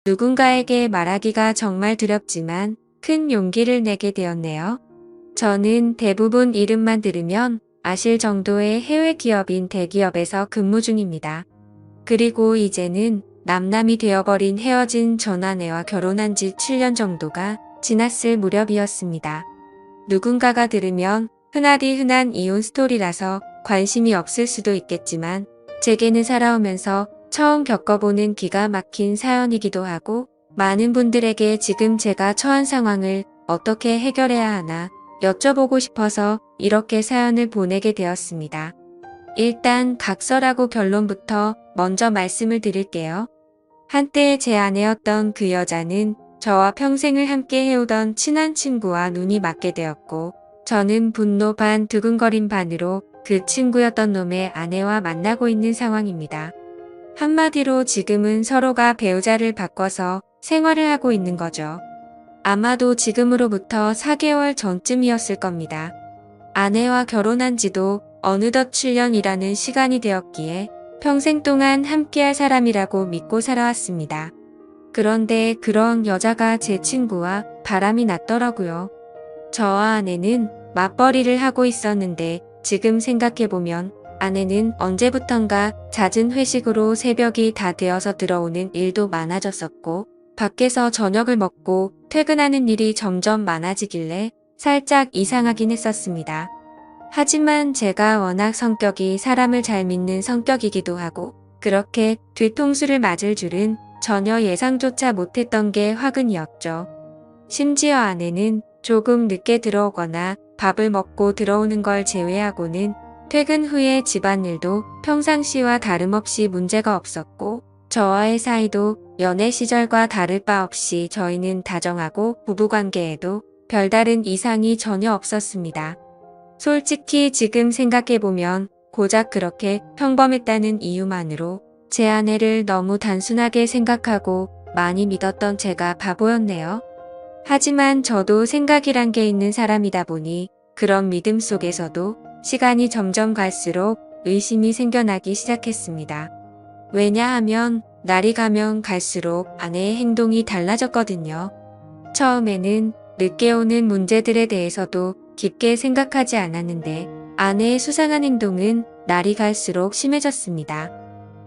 누군가에게 말하기가 정말 두렵지만 큰 용기를 내게 되었네요. 저는 대부분 이름만 들으면 아실 정도의 해외 기업인 대기업에서 근무 중입니다. 그리고 이제는 남남이 되어버린 헤어진 전 아내와 결혼한 지 7년 정도가 지났을 무렵이었습니다. 누군가가 들으면 흔하디 흔한 이혼 스토리라서 관심이 없을 수도 있겠지만 제게는 살아오면서 처음 겪어보는 기가 막힌 사연이기도 하고 많은 분들에게 지금 제가 처한 상황을 어떻게 해결해야 하나 여쭤보고 싶어서 이렇게 사연을 보내게 되었습니다. 일단 각설하고 결론부터 먼저 말씀을 드릴게요. 한때 제 아내였던 그 여자는 저와 평생을 함께 해오던 친한 친구와 눈이 맞게 되었고 저는 분노 반 두근거림 반으로 그 친구였던 놈의 아내와 만나고 있는 상황입니다. 한마디로 지금은 서로가 배우자를 바꿔서 생활을 하고 있는 거죠. 아마도 지금으로부터 4개월 전쯤이었을 겁니다. 아내와 결혼한 지도 어느덧 7년이라는 시간이 되었기에 평생 동안 함께할 사람이라고 믿고 살아왔습니다. 그런데 그런 여자가 제 친구와 바람이 났더라고요. 저와 아내는 맞벌이를 하고 있었는데 지금 생각해보면 아내는 언제부턴가 잦은 회식으로 새벽이 다 되어서 들어오는 일도 많아졌었고 밖에서 저녁을 먹고 퇴근하는 일이 점점 많아지길래 살짝 이상하긴 했었습니다. 하지만 제가 워낙 성격이 사람을 잘 믿는 성격이기도 하고 그렇게 뒤통수를 맞을 줄은 전혀 예상조차 못했던 게 화근이었죠. 심지어 아내는 조금 늦게 들어오거나 밥을 먹고 들어오는 걸 제외하고는 퇴근 후에 집안일도 평상시와 다름없이 문제가 없었고 저와의 사이도 연애 시절과 다를 바 없이 저희는 다정하고 부부관계에도 별다른 이상이 전혀 없었습니다. 솔직히 지금 생각해보면 고작 그렇게 평범했다는 이유만으로 제 아내를 너무 단순하게 생각하고 많이 믿었던 제가 바보였네요. 하지만 저도 생각이란 게 있는 사람이다 보니 그런 믿음 속에서도 시간이 점점 갈수록 의심이 생겨나기 시작했습니다. 왜냐하면 날이 가면 갈수록 아내의 행동이 달라졌거든요. 처음에는 늦게 오는 문제들에 대해서도 깊게 생각하지 않았는데 아내의 수상한 행동은 날이 갈수록 심해졌습니다.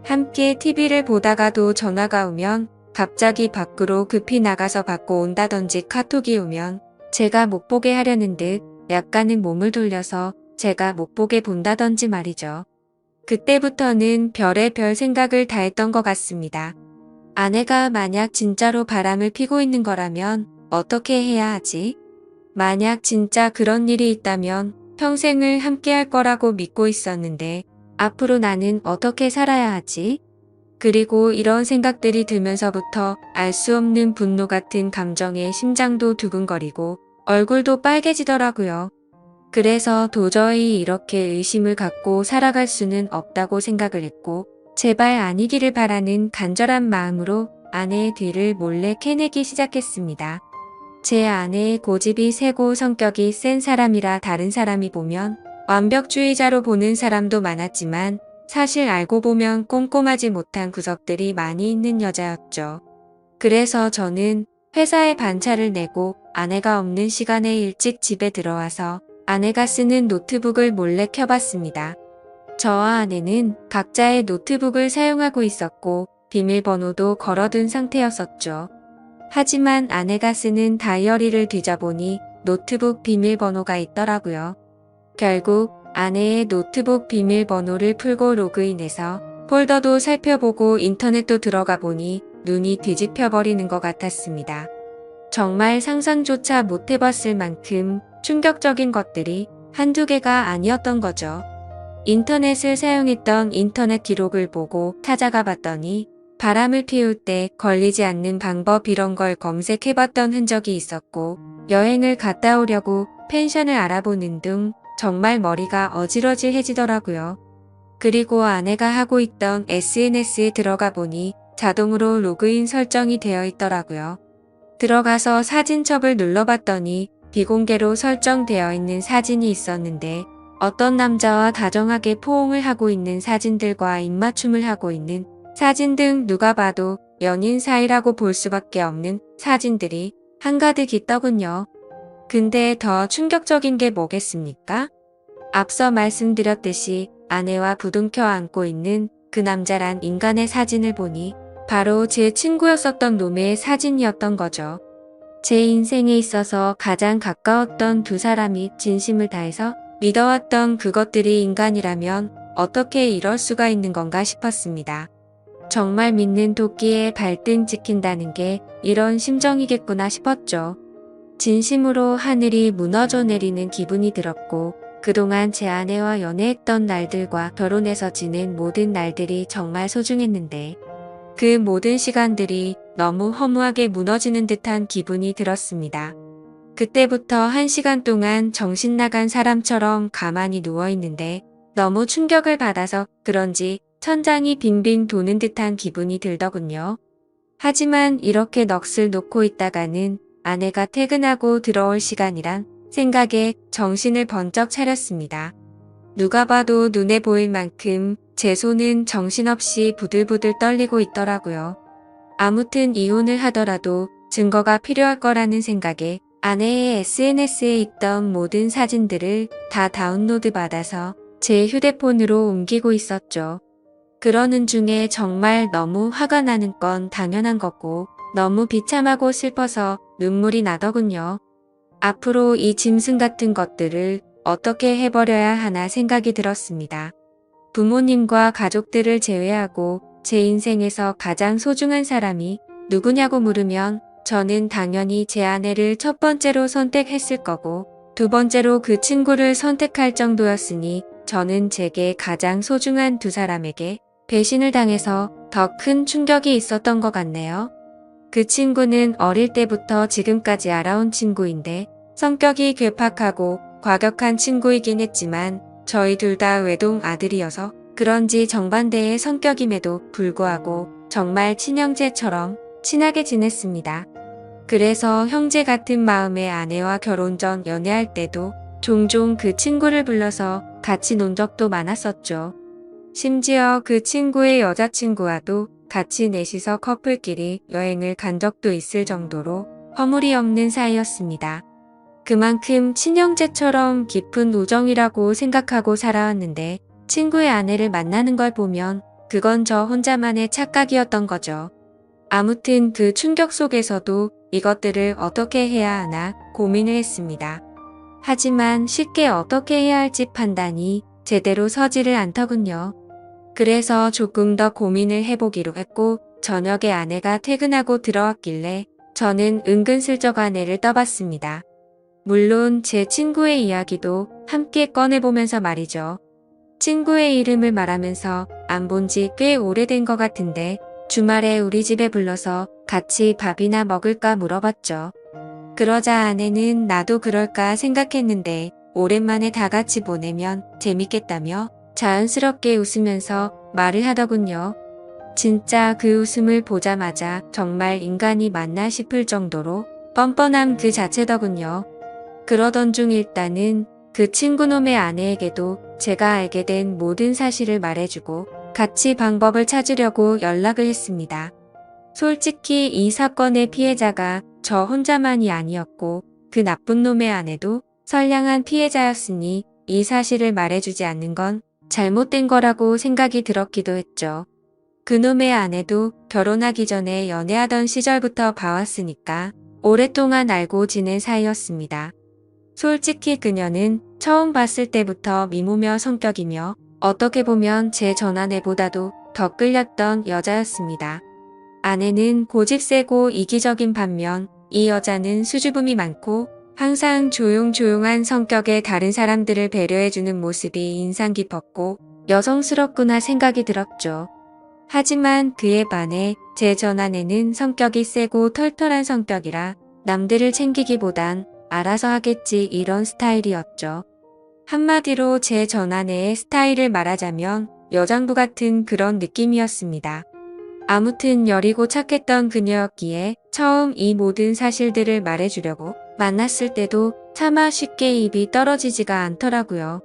함께 TV를 보다가도 전화가 오면 갑자기 밖으로 급히 나가서 받고 온다든지 카톡이 오면 제가 못 보게 하려는 듯 약간은 몸을 돌려서 제가 못 보게 본다든지 말이죠. 그때부터는 별의별 생각을 다 했던 것 같습니다. 아내가 만약 진짜로 바람을 피고 있는 거라면 어떻게 해야 하지? 만약 진짜 그런 일이 있다면 평생을 함께 할 거라고 믿고 있었는데 앞으로 나는 어떻게 살아야 하지? 그리고 이런 생각들이 들면서부터 알 수 없는 분노 같은 감정에 심장도 두근거리고 얼굴도 빨개지더라고요. 그래서 도저히 이렇게 의심을 갖고 살아갈 수는 없다고 생각을 했고 제발 아니기를 바라는 간절한 마음으로 아내의 뒤를 몰래 캐내기 시작했습니다. 제 아내의 고집이 세고 성격이 센 사람이라 다른 사람이 보면 완벽주의자로 보는 사람도 많았지만 사실 알고 보면 꼼꼼하지 못한 구석들이 많이 있는 여자였죠. 그래서 저는 회사에 반차를 내고 아내가 없는 시간에 일찍 집에 들어와서 아내가 쓰는 노트북을 몰래 켜봤습니다. 저와 아내는 각자의 노트북을 사용하고 있었고 비밀번호도 걸어둔 상태였었죠. 하지만 아내가 쓰는 다이어리를 뒤져보니 노트북 비밀번호가 있더라고요. 결국 아내의 노트북 비밀번호를 풀고 로그인해서 폴더도 살펴보고 인터넷도 들어가 보니 눈이 뒤집혀버리는 것 같았습니다. 정말 상상조차 못해봤을 만큼 충격적인 것들이 한두 개가 아니었던 거죠. 인터넷을 사용했던 인터넷 기록을 보고 찾아가 봤더니 바람을 피울 때 걸리지 않는 방법 이런 걸 검색해봤던 흔적이 있었고 여행을 갔다 오려고 펜션을 알아보는 등 정말 머리가 어지러지해지더라고요. 그리고 아내가 하고 있던 SNS에 들어가 보니 자동으로 로그인 설정이 되어 있더라고요. 들어가서 사진첩을 눌러봤더니 비공개로 설정되어 있는 사진이 있었는데 어떤 남자와 다정하게 포옹을 하고 있는 사진들과 입맞춤을 하고 있는 사진 등 누가 봐도 연인 사이라고 볼 수밖에 없는 사진들이 한가득 있더군요. 근데 더 충격적인 게 뭐겠습니까? 앞서 말씀드렸듯이 아내와 부둥켜 안고 있는 그 남자란 인간의 사진을 보니 바로 제 친구였었던 놈의 사진이었던 거죠. 제 인생에 있어서 가장 가까웠던 두 사람이 진심을 다해서 믿어왔던 그것들이 인간이라면 어떻게 이럴 수가 있는 건가 싶었습니다. 정말 믿는 도끼에 발등 찍힌다는 게 이런 심정이겠구나 싶었죠. 진심으로 하늘이 무너져 내리는 기분이 들었고 그동안 제 아내와 연애했던 날들과 결혼해서 지낸 모든 날들이 정말 소중했는데 그 모든 시간들이 너무 허무하게 무너지는 듯한 기분이 들었습니다. 그때부터 1시간 동안 정신 나간 사람처럼 가만히 누워있는데 너무 충격을 받아서 그런지 천장이 빙빙 도는 듯한 기분이 들더군요. 하지만 이렇게 넋을 놓고 있다가는 아내가 퇴근하고 들어올 시간이란 생각에 정신을 번쩍 차렸습니다. 누가 봐도 눈에 보일 만큼 제 손은 정신없이 부들부들 떨리고 있더라고요. 아무튼 이혼을 하더라도 증거가 필요할 거라는 생각에 아내의 SNS에 있던 모든 사진들을 다 다운로드 받아서 제 휴대폰으로 옮기고 있었죠. 그러는 중에 정말 너무 화가 나는 건 당연한 거고 너무 비참하고 슬퍼서 눈물이 나더군요. 앞으로 이 짐승 같은 것들을 어떻게 해버려야 하나 생각이 들었습니다. 부모님과 가족들을 제외하고 제 인생에서 가장 소중한 사람이 누구냐고 물으면 저는 당연히 제 아내를 첫 번째로 선택했을 거고 두 번째로 그 친구를 선택할 정도였으니 저는 제게 가장 소중한 두 사람에게 배신을 당해서 더 큰 충격이 있었던 것 같네요. 그 친구는 어릴 때부터 지금까지 알아온 친구인데 성격이 괴팍하고 과격한 친구이긴 했지만 저희 둘 다 외동 아들이어서 그런지 정반대의 성격임에도 불구하고 정말 친형제처럼 친하게 지냈습니다. 그래서 형제 같은 마음의 아내와 결혼 전 연애할 때도 종종 그 친구를 불러서 같이 논 적도 많았었죠. 심지어 그 친구의 여자친구와도 같이 넷이서 커플끼리 여행을 간 적도 있을 정도로 허물이 없는 사이였습니다. 그만큼 친형제처럼 깊은 우정이라고 생각하고 살아왔는데 친구의 아내를 만나는 걸 보면 그건 저 혼자만의 착각이었던 거죠. 아무튼 그 충격 속에서도 이것들을 어떻게 해야 하나 고민을 했습니다. 하지만 쉽게 어떻게 해야 할지 판단이 제대로 서지를 않더군요. 그래서 조금 더 고민을 해보기로 했고 저녁에 아내가 퇴근하고 들어왔길래 저는 은근슬쩍 아내를 떠봤습니다. 물론 제 친구의 이야기도 함께 꺼내보면서 말이죠. 친구의 이름을 말하면서 안 본 지 꽤 오래된 것 같은데 주말에 우리 집에 불러서 같이 밥이나 먹을까 물어봤죠. 그러자 아내는 나도 그럴까 생각했는데 오랜만에 다 같이 보내면 재밌겠다며 자연스럽게 웃으면서 말을 하더군요. 진짜 그 웃음을 보자마자 정말 인간이 맞나 싶을 정도로 뻔뻔함 그 자체더군요. 그러던 중 일단은 그 친구놈의 아내에게도 제가 알게 된 모든 사실을 말해주고 같이 방법을 찾으려고 연락을 했습니다. 솔직히 이 사건의 피해자가 저 혼자만이 아니었고 그 나쁜 놈의 아내도 선량한 피해자였으니 이 사실을 말해주지 않는 건 잘못된 거라고 생각이 들었기도 했죠. 그놈의 아내도 결혼하기 전에 연애하던 시절부터 봐왔으니까 오랫동안 알고 지낸 사이였습니다. 솔직히 그녀는 처음 봤을 때부터 미모며 성격이며 어떻게 보면 제 전아내보다도 더 끌렸던 여자였습니다. 아내는 고집 세고 이기적인 반면 이 여자는 수줍음이 많고 항상 조용조용한 성격의 다른 사람들을 배려해주는 모습이 인상 깊었고 여성스럽구나 생각이 들었죠. 하지만 그에 반해 제 전아내는 성격이 세고 털털한 성격이라 남들을 챙기기보단 알아서 하겠지 이런 스타일이었죠. 한마디로 제 전아내의 스타일을 말하자면 여장부 같은 그런 느낌이었습니다. 아무튼 여리고 착했던 그녀였기에 처음 이 모든 사실들을 말해주려고 만났을 때도 차마 쉽게 입이 떨어지지가 않더라고요.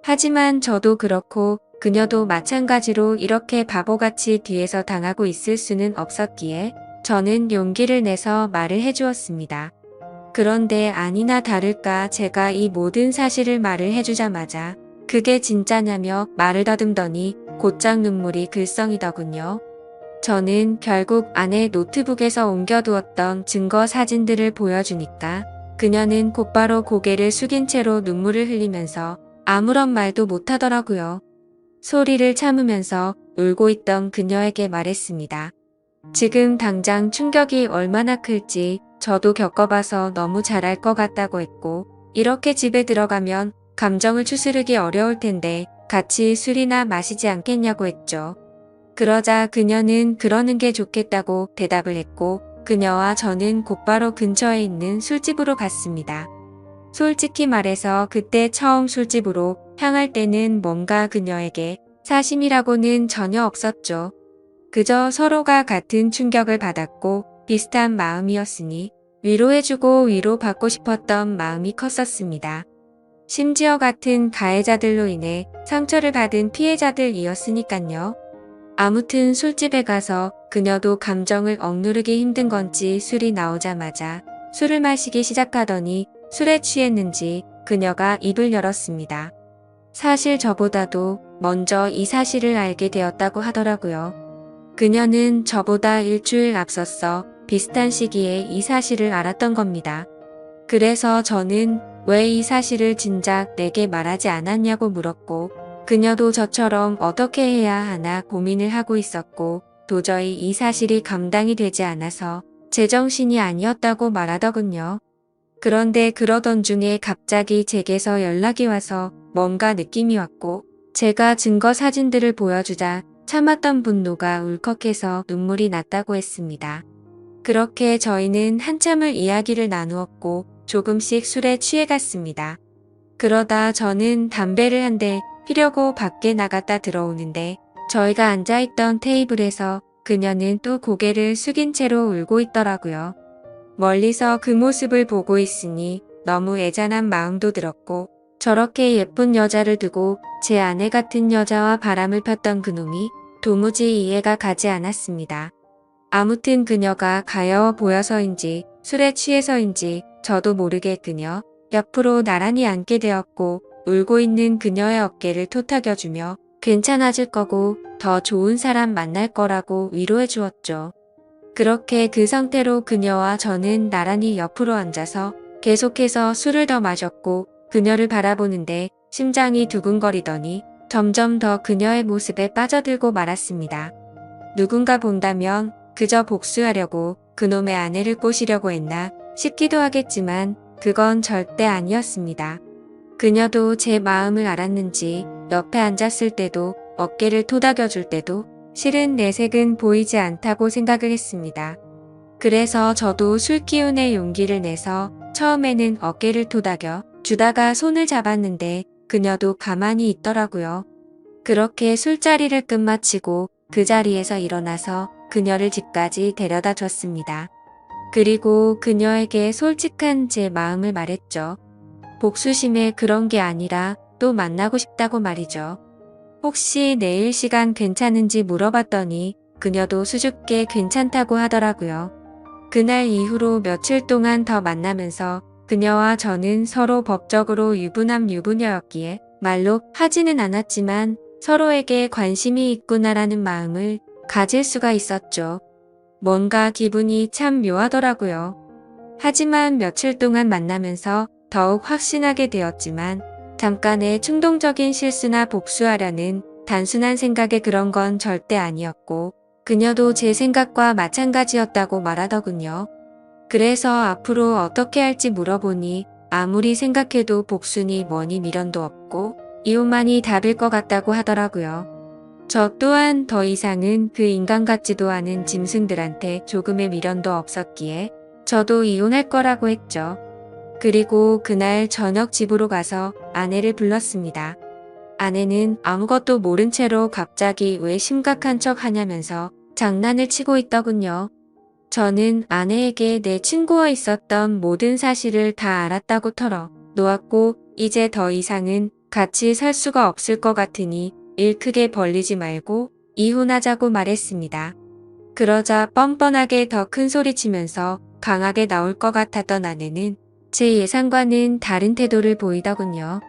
하지만 저도 그렇고 그녀도 마찬가지로 이렇게 바보같이 뒤에서 당하고 있을 수는 없었기에 저는 용기를 내서 말을 해주었습니다. 그런데 아니나 다를까 제가 이 모든 사실을 말을 해주자마자 그게 진짜냐며 말을 더듬더니 곧장 눈물이 글썽이더군요. 저는 결국 아내 노트북에서 옮겨두었던 증거 사진들을 보여주니까 그녀는 곧바로 고개를 숙인 채로 눈물을 흘리면서 아무런 말도 못하더라고요. 소리를 참으면서 울고 있던 그녀에게 말했습니다. 지금 당장 충격이 얼마나 클지 저도 겪어봐서 너무 잘 알 것 같다고 했고, 이렇게 집에 들어가면 감정을 추스르기 어려울 텐데 같이 술이나 마시지 않겠냐고 했죠. 그러자 그녀는 그러는 게 좋겠다고 대답을 했고, 그녀와 저는 곧바로 근처에 있는 술집으로 갔습니다. 솔직히 말해서 그때 처음 술집으로 향할 때는 뭔가 그녀에게 사심이라고는 전혀 없었죠. 그저 서로가 같은 충격을 받았고 비슷한 마음이었으니 위로해주고 위로받고 싶었던 마음이 컸었습니다. 심지어 같은 가해자들로 인해 상처를 받은 피해자들이었으니깐요. 아무튼 술집에 가서 그녀도 감정을 억누르기 힘든 건지 술이 나오자마자 술을 마시기 시작하더니 술에 취했는지 그녀가 입을 열었습니다. 사실 저보다도 먼저 이 사실을 알게 되었다고 하더라고요. 그녀는 저보다 일주일 앞섰어 비슷한 시기에 이 사실을 알았던 겁니다. 그래서 저는 왜 이 사실을 진작 내게 말하지 않았냐고 물었고, 그녀도 저처럼 어떻게 해야 하나 고민을 하고 있었고, 도저히 이 사실이 감당이 되지 않아서 제정신이 아니었다고 말하더군요. 그런데 그러던 중에 갑자기 제게서 연락이 와서 뭔가 느낌이 왔고, 제가 증거 사진들을 보여주자 참았던 분노가 울컥해서 눈물이 났다고 했습니다. 그렇게 저희는 한참을 이야기를 나누었고 조금씩 술에 취해갔습니다. 그러다 저는 담배를 한 대 피려고 밖에 나갔다 들어오는데 저희가 앉아있던 테이블에서 그녀는 또 고개를 숙인 채로 울고 있더라고요. 멀리서 그 모습을 보고 있으니 너무 애잔한 마음도 들었고, 저렇게 예쁜 여자를 두고 제 아내 같은 여자와 바람을 폈던 그놈이 도무지 이해가 가지 않았습니다. 아무튼 그녀가 가여워 보여서인지 술에 취해서인지 저도 모르게 그녀 옆으로 나란히 앉게 되었고, 울고 있는 그녀의 어깨를 토닥여주며 괜찮아질 거고 더 좋은 사람 만날 거라고 위로해 주었죠. 그렇게 그 상태로 그녀와 저는 나란히 옆으로 앉아서 계속해서 술을 더 마셨고, 그녀를 바라보는데 심장이 두근거리더니 점점 더 그녀의 모습에 빠져들고 말았습니다. 누군가 본다면 그저 복수하려고 그놈의 아내를 꼬시려고 했나 싶기도 하겠지만 그건 절대 아니었습니다. 그녀도 제 마음을 알았는지 옆에 앉았을 때도 어깨를 토닥여줄 때도 실은 내색은 보이지 않다고 생각을 했습니다. 그래서 저도 술 기운에 용기를 내서 처음에는 어깨를 토닥여 주다가 손을 잡았는데 그녀도 가만히 있더라고요. 그렇게 술자리를 끝마치고 그 자리에서 일어나서 그녀를 집까지 데려다 줬습니다. 그리고 그녀에게 솔직한 제 마음을 말했죠. 복수심에 그런 게 아니라 또 만나고 싶다고 말이죠. 혹시 내일 시간 괜찮은지 물어봤더니 그녀도 수줍게 괜찮다고 하더라고요. 그날 이후로 며칠 동안 더 만나면서 그녀와 저는 서로 법적으로 유부남 유부녀였기에 말로 하지는 않았지만 서로에게 관심이 있구나라는 마음을 가질 수가 있었죠. 뭔가 기분이 참 묘하더라고요. 하지만 며칠 동안 만나면서 더욱 확신하게 되었지만 잠깐의 충동적인 실수나 복수하려는 단순한 생각에 그런 건 절대 아니었고, 그녀도 제 생각과 마찬가지였다고 말하더군요. 그래서 앞으로 어떻게 할지 물어보니 아무리 생각해도 복수니 뭐니 미련도 없고 이혼만이 답일 것 같다고 하더라고요. 저 또한 더 이상은 그 인간 같지도 않은 짐승들한테 조금의 미련도 없었기에 저도 이혼할 거라고 했죠. 그리고 그날 저녁 집으로 가서 아내를 불렀습니다. 아내는 아무것도 모른 채로 갑자기 왜 심각한 척 하냐면서 장난을 치고 있더군요. 저는 아내에게 내 친구와 있었던 모든 사실을 다 알았다고 털어 놓았고, 이제 더 이상은 같이 살 수가 없을 것 같으니 일 크게 벌리지 말고 이혼하자고 말했습니다. 그러자 뻔뻔하게 더 큰 소리 치면서 강하게 나올 것 같았던 아내는 제 예상과는 다른 태도를 보이더군요.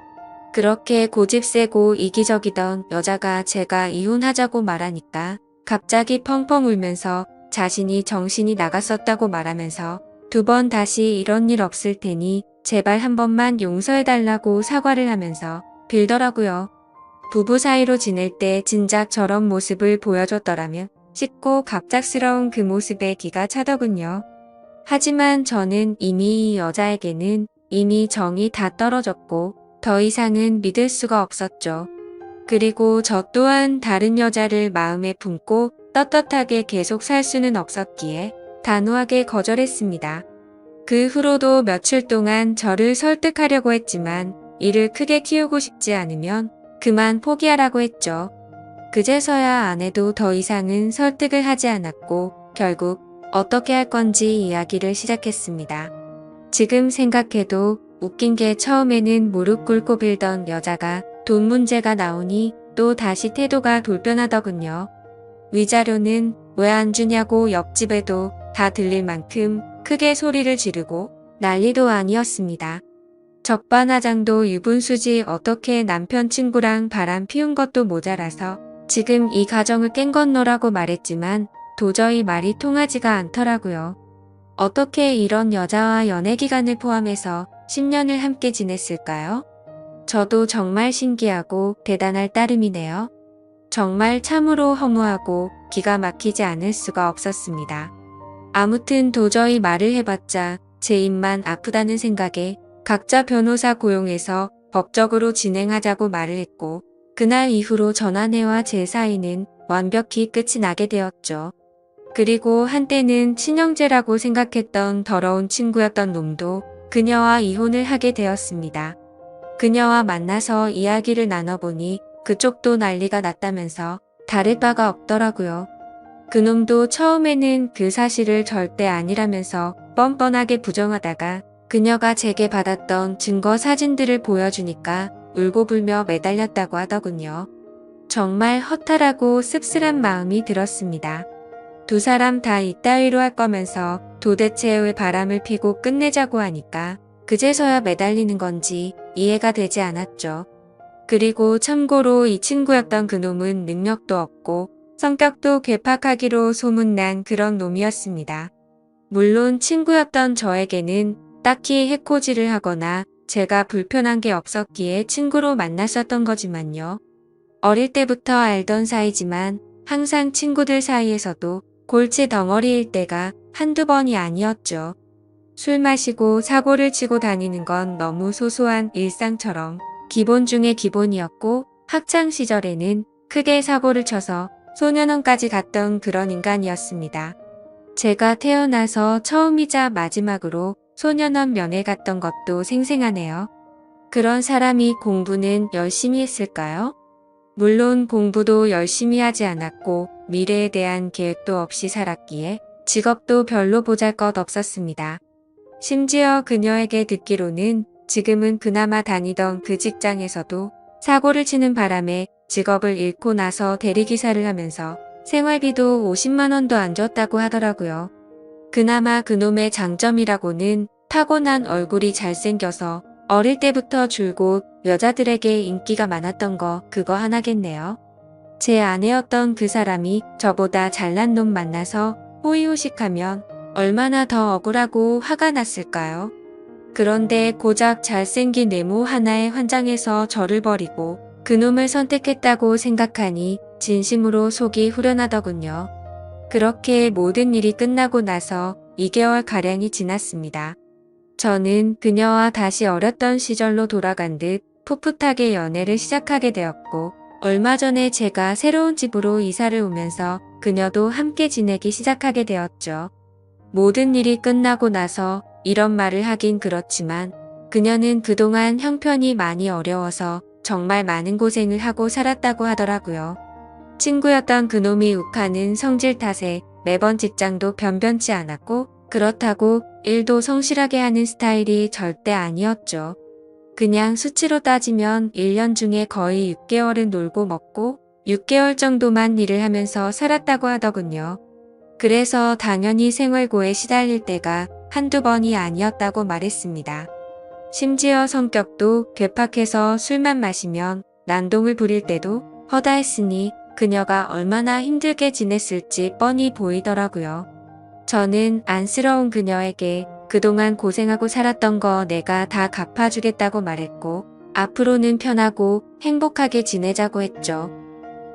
그렇게 고집세고 이기적이던 여자가 제가 이혼하자고 말하니까 갑자기 펑펑 울면서 자신이 정신이 나갔었다고 말하면서 두 번 다시 이런 일 없을 테니 제발 한 번만 용서해달라고 사과를 하면서 빌더라고요. 부부 사이로 지낼 때 진작 저런 모습을 보여줬더라면 씻고 갑작스러운 그 모습에 기가 차더군요. 하지만 저는 이미 이 여자에게는 이미 정이 다 떨어졌고 더 이상은 믿을 수가 없었죠. 그리고 저 또한 다른 여자를 마음에 품고 떳떳하게 계속 살 수는 없었기에 단호하게 거절했습니다. 그 후로도 며칠 동안 저를 설득하려고 했지만 일을 크게 키우고 싶지 않으면 그만 포기하라고 했죠. 그제서야 아내도 더 이상은 설득을 하지 않았고 결국 어떻게 할 건지 이야기를 시작했습니다. 지금 생각해도 웃긴 게 처음에는 무릎 꿇고 빌던 여자가 돈 문제가 나오니 또 다시 태도가 돌변하더군요. 위자료는 왜 안 주냐고 옆집에도 다 들릴 만큼 크게 소리를 지르고 난리도 아니었습니다. 적반하장도 유분수지 어떻게 남편 친구랑 바람 피운 것도 모자라서 지금 이 가정을 깬 건너라고 말했지만 도저히 말이 통하지가 않더라고요. 어떻게 이런 여자와 연애 기간을 포함해서 10년을 함께 지냈을까요? 저도 정말 신기하고 대단할 따름이네요. 정말 참으로 허무하고 기가 막히지 않을 수가 없었습니다. 아무튼 도저히 말을 해봤자 제 입만 아프다는 생각에 각자 변호사 고용해서 법적으로 진행하자고 말을 했고 그날 이후로 전 아내와 제 사이는 완벽히 끝이 나게 되었죠. 그리고 한때는 친형제라고 생각했던 더러운 친구였던 놈도 그녀와 이혼을 하게 되었습니다. 그녀와 만나서 이야기를 나눠보니 그쪽도 난리가 났다면서 다를 바가 없더라고요. 그놈도 처음에는 그 사실을 절대 아니라면서 뻔뻔하게 부정하다가 그녀가 제게 받았던 증거 사진들을 보여주니까 울고불며 매달렸다고 하더군요. 정말 허탈하고 씁쓸한 마음이 들었습니다. 두 사람 다 이따위로 할 거면서 도대체 왜 바람을 피고 끝내자고 하니까 그제서야 매달리는 건지 이해가 되지 않았죠. 그리고 참고로 이 친구였던 그놈은 능력도 없고 성격도 괴팍하기로 소문난 그런 놈이었습니다. 물론 친구였던 저에게는 딱히 해코지를 하거나 제가 불편한 게 없었기에 친구로 만났었던 거지만요. 어릴 때부터 알던 사이지만 항상 친구들 사이에서도 골치 덩어리일 때가 한두 번이 아니었죠. 술 마시고 사고를 치고 다니는 건 너무 소소한 일상처럼 기본 중에 기본이었고 학창 시절에는 크게 사고를 쳐서 소년원까지 갔던 그런 인간이었습니다. 제가 태어나서 처음이자 마지막으로 소년원 면회 갔던 것도 생생하네요. 그런 사람이 공부는 열심히 했을까요? 물론 공부도 열심히 하지 않았고 미래에 대한 계획도 없이 살았기에 직업도 별로 보잘것 없었습니다. 심지어 그녀에게 듣기로는 지금은 그나마 다니던 그 직장에서도 사고를 치는 바람에 직업을 잃고 나서 대리기사를 하면서 생활비도 50만 원도 안 줬다고 하더라고요. 그나마 그놈의 장점이라고는 타고난 얼굴이 잘생겨서 어릴 때부터 줄곧 여자들에게 인기가 많았던 거 그거 하나겠네요. 제 아내였던 그 사람이 저보다 잘난 놈 만나서 호의호식하면 얼마나 더 억울하고 화가 났을까요? 그런데 고작 잘생긴 외모 하나에 환장해서 저를 버리고 그놈을 선택했다고 생각하니 진심으로 속이 후련하더군요. 그렇게 모든 일이 끝나고 나서 2개월가량이 지났습니다. 저는 그녀와 다시 어렸던 시절로 돌아간 듯 풋풋하게 연애를 시작하게 되었고 얼마 전에 제가 새로운 집으로 이사를 오면서 그녀도 함께 지내기 시작하게 되었죠. 모든 일이 끝나고 나서 이런 말을 하긴 그렇지만 그녀는 그동안 형편이 많이 어려워서 정말 많은 고생을 하고 살았다고 하더라고요. 친구였던 그놈이 욱하는 성질 탓에 매번 직장도 변변치 않았고 그렇다고 일도 성실하게 하는 스타일이 절대 아니었죠. 그냥 수치로 따지면 1년 중에 거의 6개월은 놀고 먹고 6개월 정도만 일을 하면서 살았다고 하더군요. 그래서 당연히 생활고에 시달릴 때가 한두 번이 아니었다고 말했습니다. 심지어 성격도 괴팍해서 술만 마시면 난동을 부릴 때도 허다했으니 그녀가 얼마나 힘들게 지냈을지 뻔히 보이더라고요. 저는 안쓰러운 그녀에게 그동안 고생하고 살았던 거 내가 다 갚아주겠다고 말했고 앞으로는 편하고 행복하게 지내자고 했죠.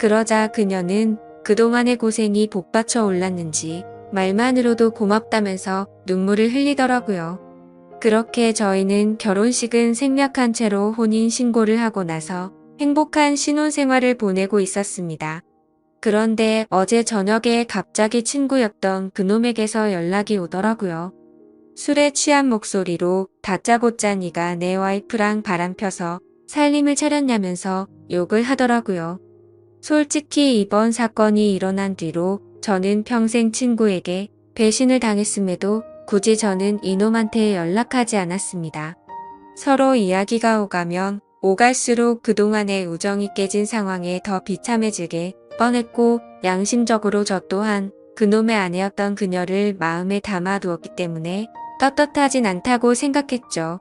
그러자 그녀는 그동안의 고생이 복받쳐 올랐는지 말만으로도 고맙다면서 눈물을 흘리더라고요. 그렇게 저희는 결혼식은 생략한 채로 혼인신고를 하고 나서 행복한 신혼생활을 보내고 있었습니다. 그런데 어제 저녁에 갑자기 친구였던 그놈에게서 연락이 오더라고요. 술에 취한 목소리로 다짜고짜 네가 내 와이프랑 바람펴서 살림을 차렸냐면서 욕을 하더라고요. 솔직히 이번 사건이 일어난 뒤로 저는 평생 친구에게 배신을 당했음에도 굳이 저는 이놈한테 연락하지 않았습니다. 서로 이야기가 오가면 오갈수록 그동안의 우정이 깨진 상황에 더 비참해지게 뻔했고 양심적으로 저 또한 그놈의 아내였던 그녀를 마음에 담아두었기 때문에 떳떳하진 않다고 생각했죠.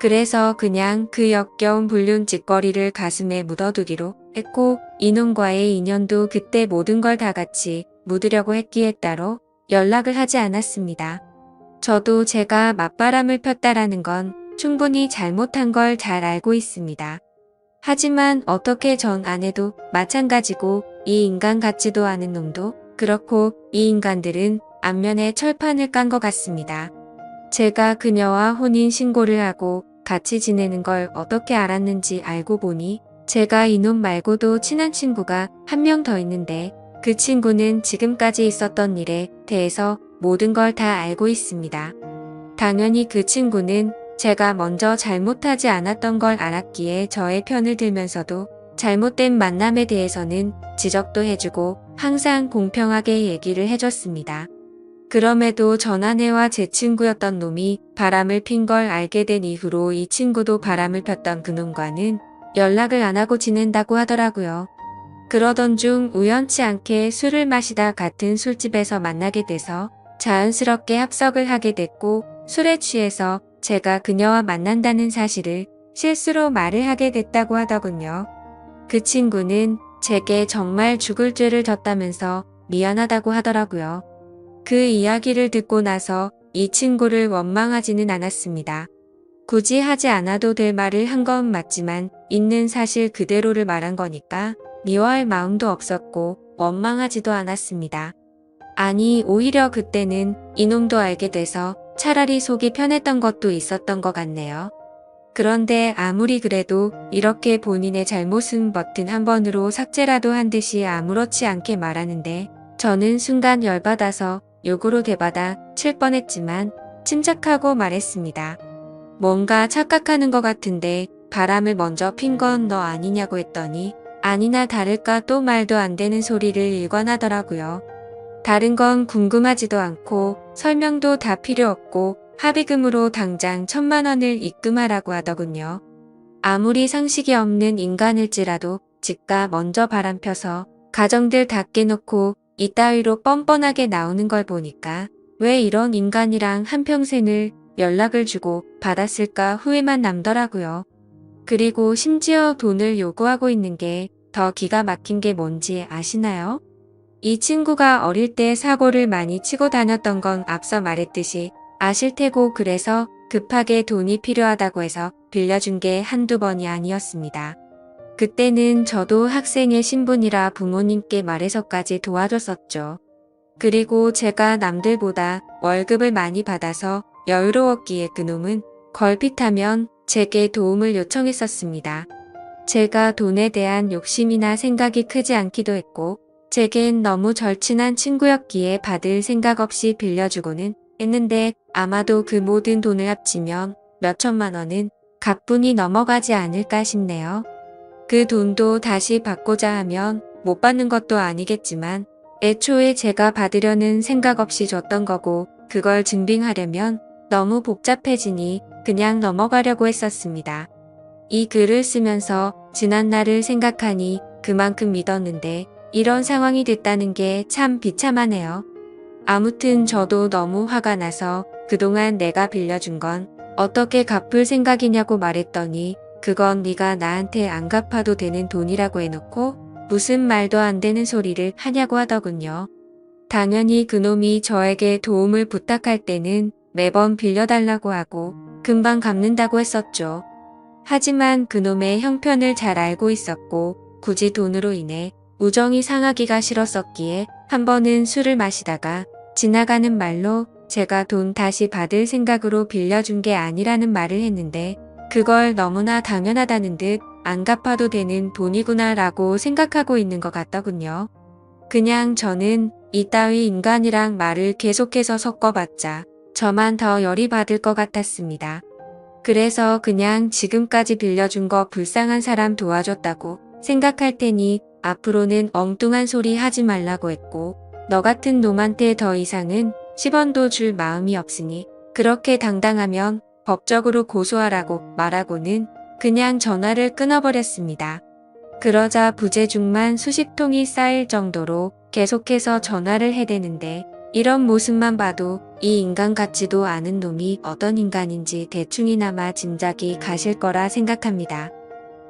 그래서 그냥 그 역겨운 불륜짓거리를 가슴에 묻어두기로 했고 이놈과의 인연도 그때 모든 걸 다 같이 묻으려고 했기에 따로 연락을 하지 않았습니다. 저도 제가 맞바람을 폈다라는 건 충분히 잘못한 걸 잘 알고 있습니다. 하지만 어떻게 전 아내도 마찬가지고 이 인간 같지도 않은 놈도 그렇고 이 인간들은 안면에 철판을 깐 것 같습니다. 제가 그녀와 혼인 신고를 하고 같이 지내는 걸 어떻게 알았는지 알고 보니 제가 이놈 말고도 친한 친구가 한 명 더 있는데 그 친구는 지금까지 있었던 일에 대해서 모든 걸 다 알고 있습니다. 당연히 그 친구는 제가 먼저 잘못하지 않았던 걸 알았기에 저의 편을 들면서도 잘못된 만남에 대해서는 지적도 해주고 항상 공평하게 얘기를 해줬습니다. 그럼에도 전 아내와 제 친구였던 놈이 바람을 핀 걸 알게 된 이후로 이 친구도 바람을 폈던 그놈과는 연락을 안 하고 지낸다고 하더라고요. 그러던 중 우연치 않게 술을 마시다 같은 술집에서 만나게 돼서 자연스럽게 합석을 하게 됐고 술에 취해서 제가 그녀와 만난다는 사실을 실수로 말을 하게 됐다고 하더군요. 그 친구는 제게 정말 죽을 죄를 졌다면서 미안하다고 하더라고요. 그 이야기를 듣고 나서 이 친구를 원망하지는 않았습니다. 굳이 하지 않아도 될 말을 한 건 맞지만 있는 사실 그대로를 말한 거니까 미워할 마음도 없었고 원망하지도 않았습니다. 아니 오히려 그때는 이놈도 알게 돼서 차라리 속이 편했던 것도 있었던 것 같네요. 그런데 아무리 그래도 이렇게 본인의 잘못은 버튼 한 번으로 삭제라도 한 듯이 아무렇지 않게 말하는데 저는 순간 열받아서 욕으로 되받아 칠 뻔했지만 침착하고 말했습니다. 뭔가 착각하는 것 같은데 바람을 먼저 핀 건 너 아니냐고 했더니 아니나 다를까 또 말도 안 되는 소리를 일관하더라고요. 다른 건 궁금하지도 않고 설명도 다 필요 없고 합의금으로 당장 1,000만 원을 입금하라고 하더군요. 아무리 상식이 없는 인간일지라도 지가 먼저 바람펴서 가정들 다 깨놓고 이따위로 뻔뻔하게 나오는 걸 보니까 왜 이런 인간이랑 한평생을 연락을 주고 받았을까 후회만 남더라고요. 그리고 심지어 돈을 요구하고 있는 게 더 기가 막힌 게 뭔지 아시나요? 이 친구가 어릴 때 사고를 많이 치고 다녔던 건 앞서 말했듯이 아실 테고 그래서 급하게 돈이 필요하다고 해서 빌려준 게 한두 번이 아니었습니다. 그때는 저도 학생의 신분이라 부모님께 말해서까지 도와줬었죠. 그리고 제가 남들보다 월급을 많이 받아서 여유로웠기에 그놈은 걸핏하면 제게 도움을 요청했었습니다. 제가 돈에 대한 욕심이나 생각이 크지 않기도 했고 제겐 너무 절친한 친구였기에 받을 생각 없이 빌려주고는 했는데 아마도 그 모든 돈을 합치면 몇천만 원은 가뿐히 넘어가지 않을까 싶네요. 그 돈도 다시 받고자 하면 못 받는 것도 아니겠지만 애초에 제가 받으려는 생각 없이 줬던 거고 그걸 증빙하려면 너무 복잡해지니 그냥 넘어가려고 했었습니다. 이 글을 쓰면서 지난 날을 생각하니 그만큼 믿었는데 이런 상황이 됐다는 게 참 비참하네요. 아무튼 저도 너무 화가 나서 그동안 내가 빌려준 건 어떻게 갚을 생각이냐고 말했더니 그건 네가 나한테 안 갚아도 되는 돈이라고 해놓고 무슨 말도 안 되는 소리를 하냐고 하더군요. 당연히 그놈이 저에게 도움을 부탁할 때는 매번 빌려달라고 하고 금방 갚는다고 했었죠. 하지만 그놈의 형편을 잘 알고 있었고 굳이 돈으로 인해 우정이 상하기가 싫었었기에 한 번은 술을 마시다가 지나가는 말로 제가 돈 다시 받을 생각으로 빌려준 게 아니라는 말을 했는데 그걸 너무나 당연하다는 듯 안 갚아도 되는 돈이구나 라고 생각하고 있는 것 같더군요. 그냥 저는 이따위 인간이랑 말을 계속해서 섞어봤자 저만 더 열이 받을 것 같았습니다. 그래서 그냥 지금까지 빌려준 거 불쌍한 사람 도와줬다고 생각할 테니 앞으로는 엉뚱한 소리 하지 말라고 했고 너 같은 놈한테 더 이상은 10원도 줄 마음이 없으니 그렇게 당당하면 법적으로 고소하라고 말하고는 그냥 전화를 끊어버렸습니다. 그러자 부재중만 수십 통이 쌓일 정도로 계속해서 전화를 해대는데 이런 모습만 봐도 이 인간 같지도 않은 놈이 어떤 인간인지 대충이나마 짐작이 가실 거라 생각합니다.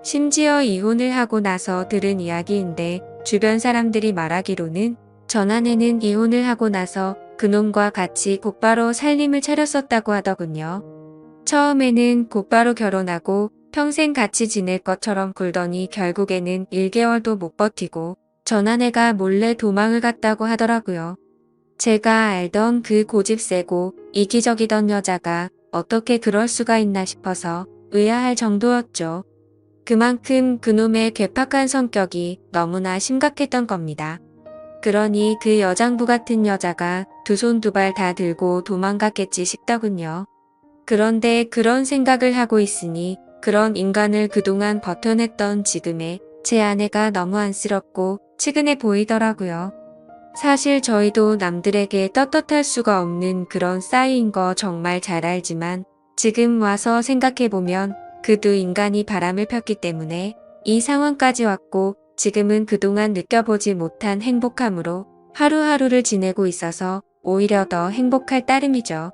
심지어 이혼을 하고 나서 들은 이야기인데 주변 사람들이 말하기로는 전아내는 이혼을 하고 나서 그놈과 같이 곧바로 살림을 차렸었다고 하더군요. 처음에는 곧바로 결혼하고 평생 같이 지낼 것처럼 굴더니 결국에는 1개월도 못 버티고 전아내가 몰래 도망을 갔다고 하더라고요. 제가 알던 그 고집 세고 이기적이던 여자가 어떻게 그럴 수가 있나 싶어서 의아할 정도였죠. 그만큼 그놈의 괴팍한 성격이 너무나 심각했던 겁니다. 그러니 그 여장부 같은 여자가 두 손 두 발 다 들고 도망갔겠지 싶더군요. 그런데 그런 생각을 하고 있으니 그런 인간을 그동안 버텨냈던 지금의 제 아내가 너무 안쓰럽고 측은해 보이더라고요. 사실 저희도 남들에게 떳떳할 수가 없는 그런 싸이인 거 정말 잘 알지만 지금 와서 생각해보면 그 두 인간이 바람을 폈기 때문에 이 상황까지 왔고 지금은 그동안 느껴보지 못한 행복함으로 하루하루를 지내고 있어서 오히려 더 행복할 따름이죠.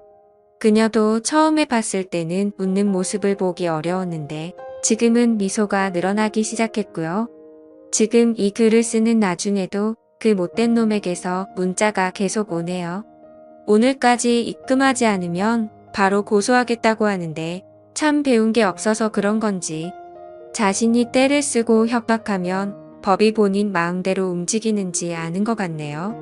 그녀도 처음에 봤을 때는 웃는 모습을 보기 어려웠는데 지금은 미소가 늘어나기 시작했고요. 지금 이 글을 쓰는 나중에도 그 못된 놈에게서 문자가 계속 오네요. 오늘까지 입금하지 않으면 바로 고소하겠다고 하는데 참 배운 게 없어서 그런 건지 자신이 떼를 쓰고 협박하면 법이 본인 마음대로 움직이는지 아는 것 같네요.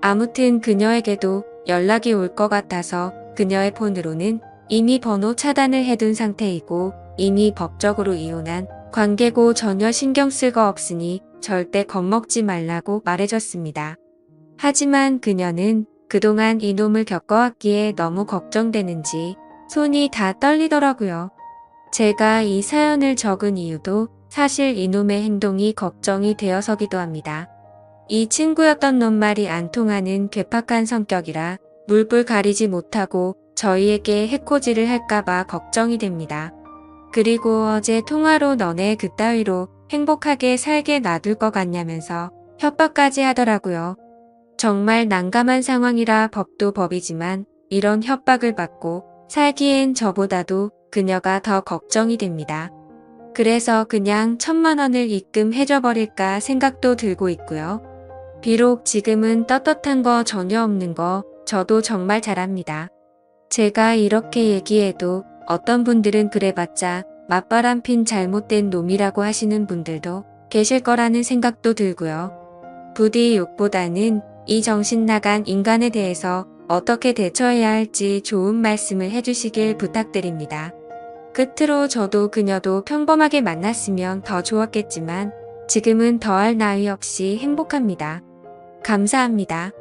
아무튼 그녀에게도 연락이 올 것 같아서 그녀의 폰으로는 이미 번호 차단을 해둔 상태이고 이미 법적으로 이혼한 관계고 전혀 신경 쓸 거 없으니 절대 겁먹지 말라고 말해줬습니다. 하지만 그녀는 그동안 이놈을 겪어왔기에 너무 걱정되는지 손이 다 떨리더라고요. 제가 이 사연을 적은 이유도 사실 이놈의 행동이 걱정이 되어서기도 합니다. 이 친구였던 놈 말이 안 통하는 괴팍한 성격이라 물불 가리지 못하고 저희에게 해코지를 할까봐 걱정이 됩니다. 그리고 어제 통화로 너네 그따위로 행복하게 살게 놔둘 것 같냐면서 협박까지 하더라고요. 정말 난감한 상황이라 법도 법이지만 이런 협박을 받고 살기엔 저보다도 그녀가 더 걱정이 됩니다. 그래서 그냥 1,000만 원을 입금해줘버릴까 생각도 들고 있고요. 비록 지금은 떳떳한 거 전혀 없는 거 저도 정말 잘합니다. 제가 이렇게 얘기해도 어떤 분들은 그래봤자 맞바람 핀 잘못된 놈이라고 하시는 분들도 계실 거라는 생각도 들고요. 부디 욕보다는 이 정신 나간 인간에 대해서 어떻게 대처해야 할지 좋은 말씀을 해주시길 부탁드립니다. 끝으로 저도 그녀도 평범하게 만났으면 더 좋았겠지만 지금은 더할 나위 없이 행복합니다. 감사합니다.